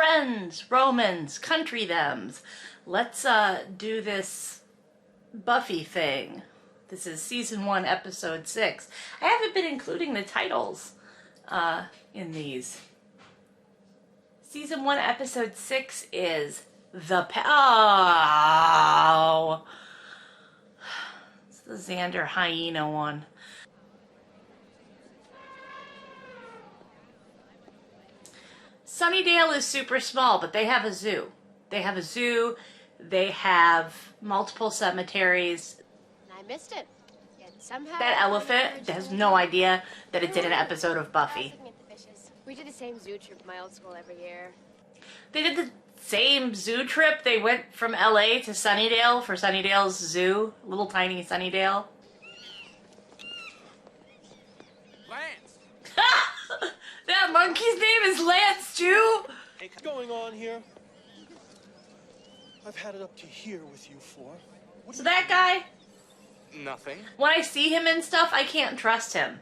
Friends, Romans, country thems. Let's do this Buffy thing. This is season 1, episode 6. I haven't been including the titles in these. Season 1, episode 6 is Oh! It's the Xander Hyena one. Sunnydale is super small, but they have a zoo. They have a zoo. They have multiple cemeteries. I missed it. Somehow That elephant has no idea that it's in an episode of Buffy. We do the same zoo trip at my old school every year. They did the same zoo trip. They went from LA to Sunnydale for Sunnydale's zoo. Little tiny Sunnydale. Lance! That monkey's name is Lance too? What's going on here? I've had it up to here with you for. So that guy, Nothing. when I see him in stuff, I can't trust him.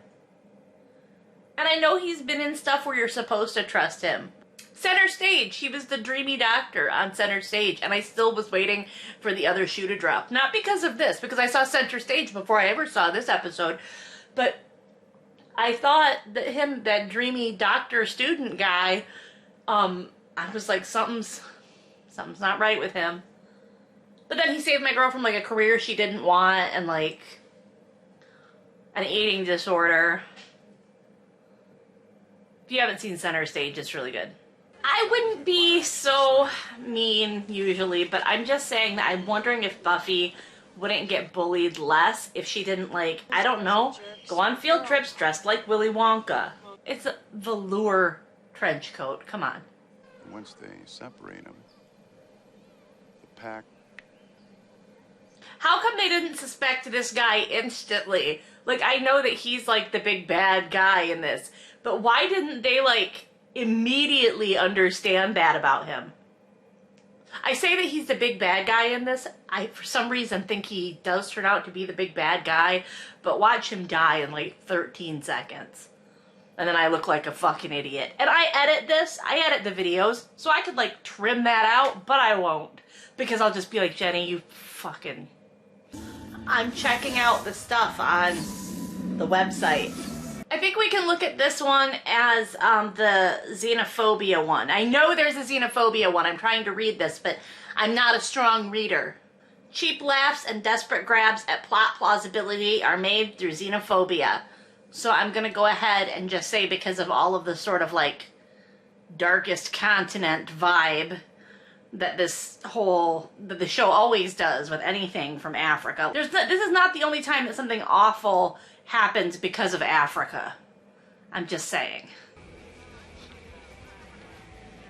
And I know he's been in stuff where you're supposed to trust him. Center Stage, he was the dreamy doctor on Center Stage, and I still was waiting for the other shoe to drop. Not because of this, because I saw Center Stage before I ever saw this episode, but I thought that that dreamy doctor student guy, I was like, something's not right with him. But then he saved my girl from like a career she didn't want and like an eating disorder. If you haven't seen Center Stage, it's really good. I wouldn't be so mean usually, but I'm just saying that I'm wondering if Buffy wouldn't get bullied less if she didn't, like, I don't know, go on field trips dressed like Willy Wonka. It's a velour trench coat, come on. Once they separate them, the pack... How come they didn't suspect this guy instantly? Like, I know that he's, like, the big bad guy in this, but why didn't they, like, immediately understand that about him? I say that he's the big bad guy in this. I, for some reason, think he does turn out to be the big bad guy, but watch him die in, like, 13 seconds. And then I look like a fucking idiot. And I edit the videos, so I could, like, trim that out, but I won't. Because I'll just be like, Jenny, you fucking... I'm checking out the stuff on the website. I think we can look at this one as the xenophobia one. I know there's a xenophobia one. I'm trying to read this, but I'm not a strong reader. Cheap laughs and desperate grabs at plot plausibility are made through xenophobia. So I'm going to go ahead and just say, because of all of the sort of like darkest continent vibe that the show always does with anything from Africa. This is not the only time that something awful happens because of Africa. I'm just saying.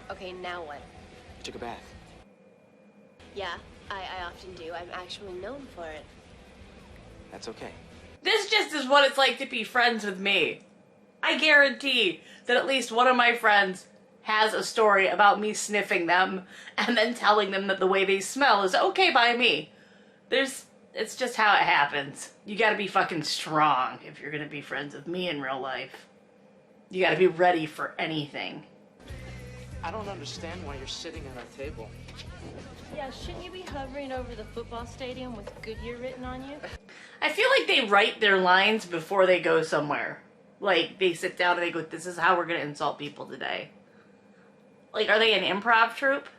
Okay, now what? Took a bath. Yeah, I often do. I'm actually known for it. That's okay. This just is what it's like to be friends with me. I guarantee that at least one of my friends has a story about me sniffing them and then telling them that the way they smell is okay by me. It's just how it happens. You gotta be fucking strong if you're gonna be friends with me in real life. You gotta be ready for anything. I don't understand why you're sitting at our table. Yeah, shouldn't you be hovering over the football stadium with Goodyear written on you? I feel like they write their lines before they go somewhere. Like, they sit down and they go, this is how we're gonna insult people today. Like, are they an improv troupe?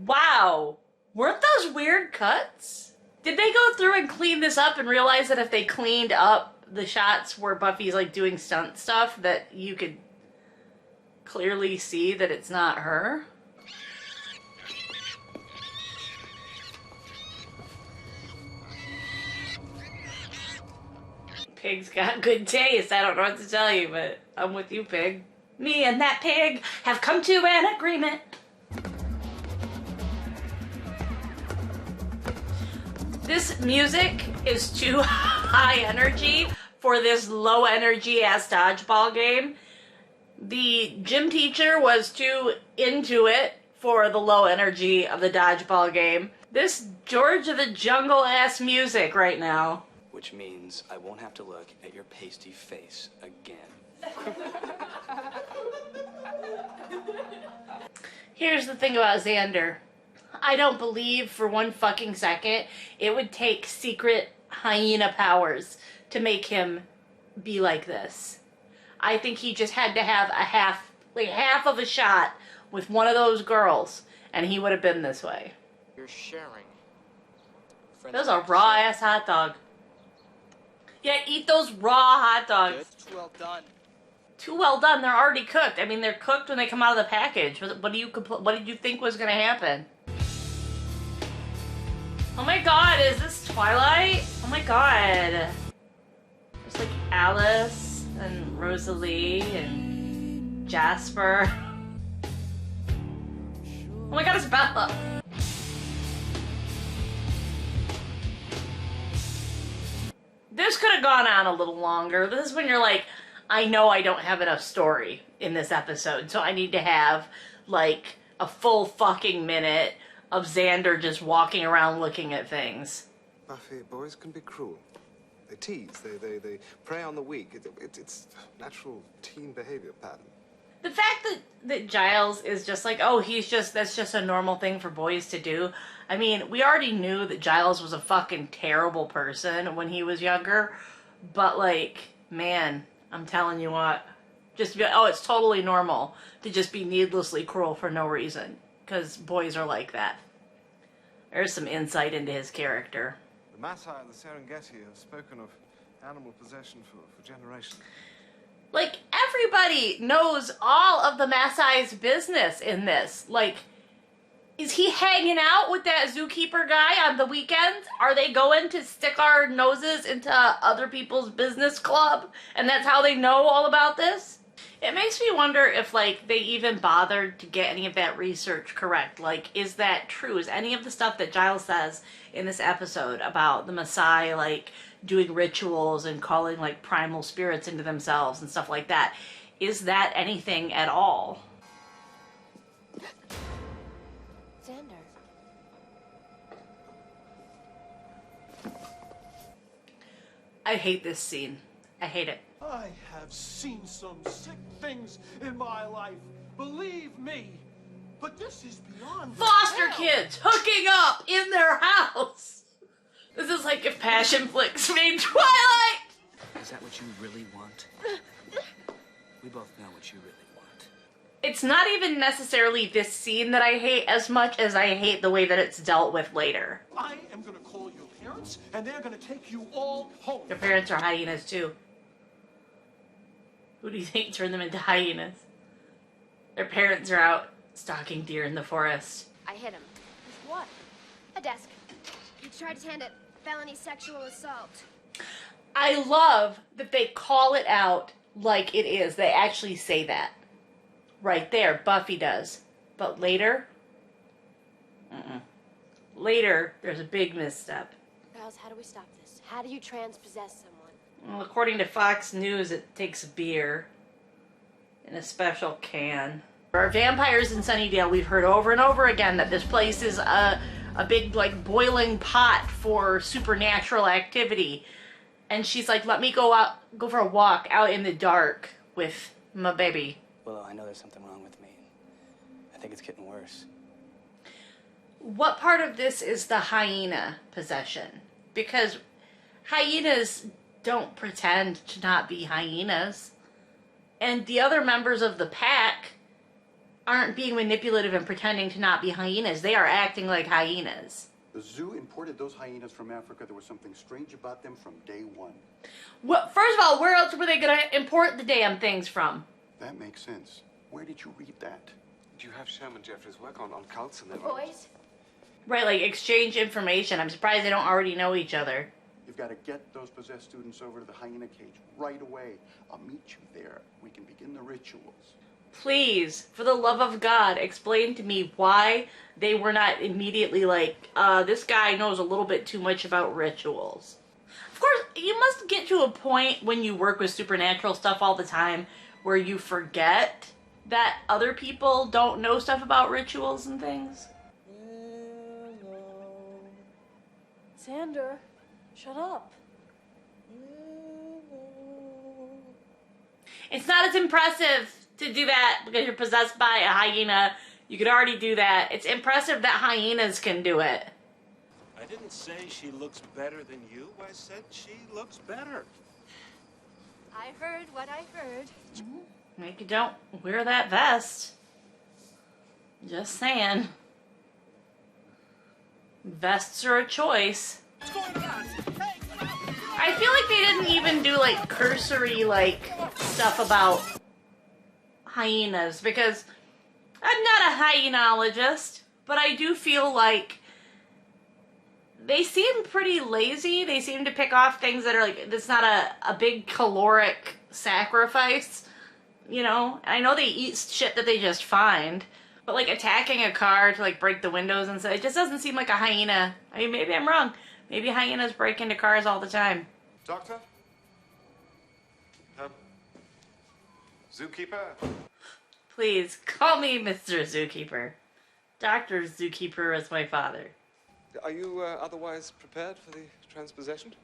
Wow. Weren't those weird cuts? Did they go through and clean this up and realize that if they cleaned up the shots where Buffy's like doing stunt stuff, that you could clearly see that it's not her? Pig's got good taste. I don't know what to tell you, but I'm with you, Pig. Me and that pig have come to an agreement. This music is too high energy for this low energy ass dodgeball game. The gym teacher was too into it for the low energy of the dodgeball game. This George of the Jungle ass music right now. which means I won't have to look at your pasty face again. Here's the thing about Xander. I don't believe for one fucking second it would take secret hyena powers to make him be like this. I think he just had to have a half of a shot with one of those girls, and he would have been this way. You're sharing. That was a raw ass hot dog. Yeah, eat those raw hot dogs. Too well done. Too well done. They're already cooked. I mean, they're cooked when they come out of the package. What did you think was gonna happen? Oh my god, is this Twilight? Oh my god. There's like Alice and Rosalie and Jasper. Oh my god, it's Bella. This could have gone on a little longer. This is when you're like, I know I don't have enough story in this episode, so I need to have like a full fucking minute of Xander just walking around looking at things. Buffy, boys can be cruel. They tease, they prey on the weak. It's natural teen behavior pattern. The fact that Giles is just like, oh, that's just a normal thing for boys to do. I mean, we already knew that Giles was a fucking terrible person when he was younger, but like, man, I'm telling you what, it's totally normal to just be needlessly cruel for no reason, because boys are like that. There's some insight into his character. The Masai and the Serengeti have spoken of animal possession for generations. Like, everybody knows all of the Masai's business in this. Like, is he hanging out with that zookeeper guy on the weekends? Are they going to stick our noses into other people's business club? And that's how they know all about this? It makes me wonder if, like, they even bothered to get any of that research correct. Like, is that true? Is any of the stuff that Giles says in this episode about the Maasai, like, doing rituals and calling, like, primal spirits into themselves and stuff like that, is that anything at all? Xander. I hate this scene. I hate it. I have seen some sick things in my life, believe me. But this is beyond Foster hell. kids hooking up in their house. This is like if Passion Flicks made Twilight. Is that what you really want? We both know what you really want. It's not even necessarily this scene that I hate as much as I hate the way that it's dealt with later. I am gonna call your parents, and they're gonna take you all home. Their parents are hyenas too. Who do you think turned them into hyenas? Their parents are out stalking deer in the forest. I hit him. With what? A desk. He tried his hand at felony sexual assault. I love that they call it out like it is. They actually say that. Right there, Buffy does. But later? Later, there's a big misstep. Giles, how do we stop this? How do you transpossess someone? Well, according to Fox News, it takes beer in a special can. For our vampires in Sunnydale, we've heard over and over again that this place is a big, like, boiling pot for supernatural activity. And she's like, let me go for a walk out in the dark with my baby. Well, I know there's something wrong with me. I think it's getting worse. What part of this is the hyena possession? Because hyenas don't pretend to not be hyenas. And the other members of the pack aren't being manipulative and pretending to not be hyenas. They are acting like hyenas. The zoo imported those hyenas from Africa. There was something strange about them from day one. Well, first of all, where else were they going to import the damn things from? That makes sense. Where did you read that? Do you have Sherman Jeffries' work on cults and their Boys? Right, like exchange information. I'm surprised they don't already know each other. You've got to get those possessed students over to the hyena cage right away. I'll meet you there. We can begin the rituals. Please, for the love of God, explain to me why they were not immediately like, this guy knows a little bit too much about rituals. Of course, you must get to a point when you work with supernatural stuff all the time where you forget that other people don't know stuff about rituals and things. Xander, shut up. It's not as impressive to do that because you're possessed by a hyena. You could already do that. It's impressive that hyenas can do it. I didn't say she looks better than you. I said she looks better. I heard what I heard. Maybe don't wear that vest. Just saying. Vests are a choice. I feel like they didn't even do like cursory like stuff about hyenas because I'm not a hyenologist, but I do feel like they seem pretty lazy. They seem to pick off things that are like, that's not a big caloric sacrifice, you know? I know they eat shit that they just find, but like attacking a car to like break the windows and stuff, it just doesn't seem like a hyena. I mean, maybe I'm wrong. Maybe hyenas break into cars all the time. Doctor? Zookeeper? Please, call me Mr. Zookeeper. Dr. Zookeeper is my father. Are you otherwise prepared for the transpossession?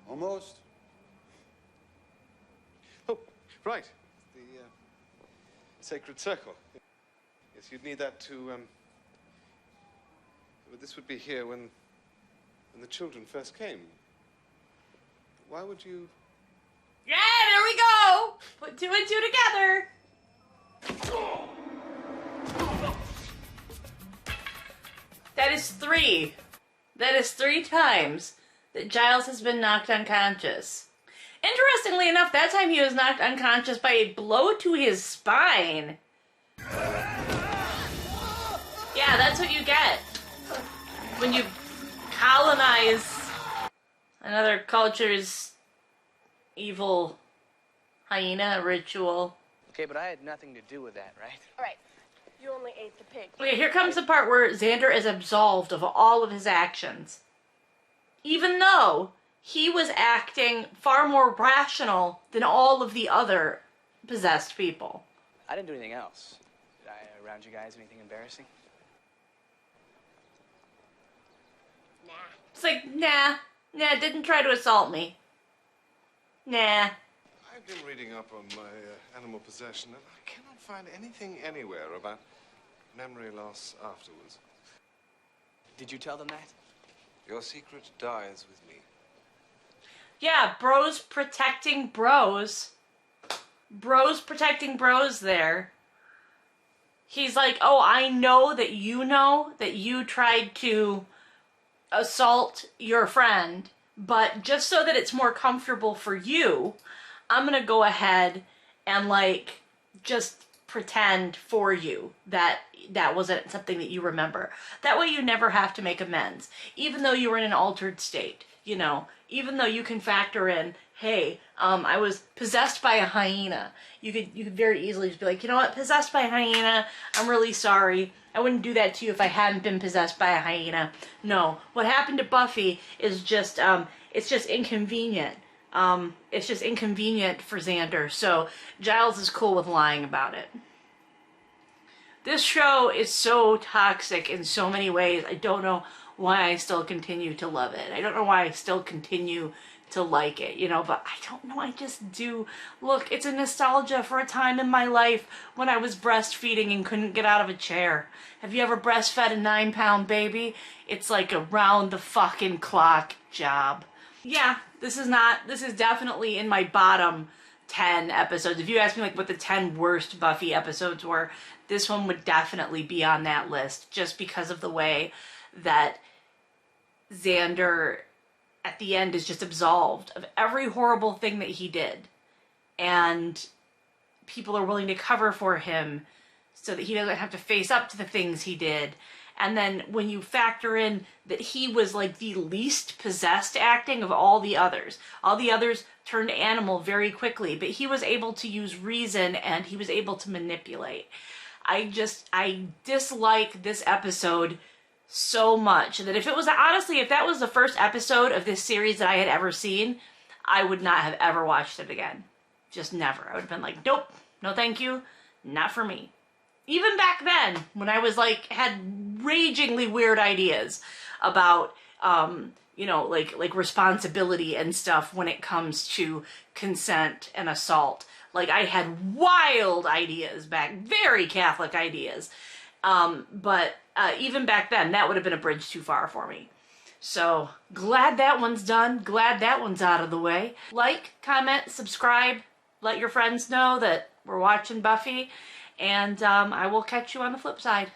Almost. Oh, right. The sacred circle. Yes, you'd need that to, but this would be here when the children first came. Why would you... Yeah, there we go! Put two and two together. That is three. That is 3 times that Giles has been knocked unconscious. Interestingly enough, that time he was knocked unconscious by a blow to his spine. Yeah, that's what you get when you colonize another culture's evil hyena ritual. Okay, but I had nothing to do with that, right? All right. You only ate the pig. Okay, here comes the part where Xander is absolved of all of his actions. Even though he was acting far more rational than all of the other possessed people. I didn't do anything else. Did I around you guys anything embarrassing? Nah. It's like, nah, didn't try to assault me. Nah. I've been reading up on my animal possession, and I cannot find anything anywhere about memory loss afterwards. Did you tell them that? Your secret dies with me. Yeah, bros protecting bros. Bros protecting bros there. He's like, oh, I know that you tried to assault your friend, but just so that it's more comfortable for you, I'm gonna go ahead and like just pretend for you that that wasn't something that you remember. That way you never have to make amends, even though you were in an altered state, you know, even though you can factor in, hey, I was possessed by a hyena. You could very easily just be like, you know what, possessed by a hyena, I'm really sorry. I wouldn't do that to you if I hadn't been possessed by a hyena. No, what happened to Buffy is just, it's just inconvenient. It's just inconvenient for Xander, so Giles is cool with lying about it. This show is so toxic in so many ways. I don't know why I still continue to love it. I don't know why I still continue to like it, you know, but I don't know, I just do. Look, it's a nostalgia for a time in my life when I was breastfeeding and couldn't get out of a chair. Have you ever breastfed a 9-pound baby? It's like a round the fucking clock job. Yeah, this is definitely in my bottom 10 episodes. If you ask me like what the 10 worst Buffy episodes were, this one would definitely be on that list just because of the way that Xander at the end is just absolved of every horrible thing that he did. And people are willing to cover for him so that he doesn't have to face up to the things he did. And then when you factor in that he was like the least possessed acting of all the others turned animal very quickly, but he was able to use reason and he was able to manipulate. I dislike this episode so much that if that was the first episode of this series that I had ever seen, I would not have ever watched it again. Just never. I would have been like, nope, no thank you, not for me. Even back then, when I was like, had ragingly weird ideas about, you know, like responsibility and stuff when it comes to consent and assault. Like, I had wild ideas back, very Catholic ideas. But even back then, that would have been a bridge too far for me. So, glad that one's done. Glad that one's out of the way. Like, comment, subscribe. Let your friends know that we're watching Buffy. And I will catch you on the flip side.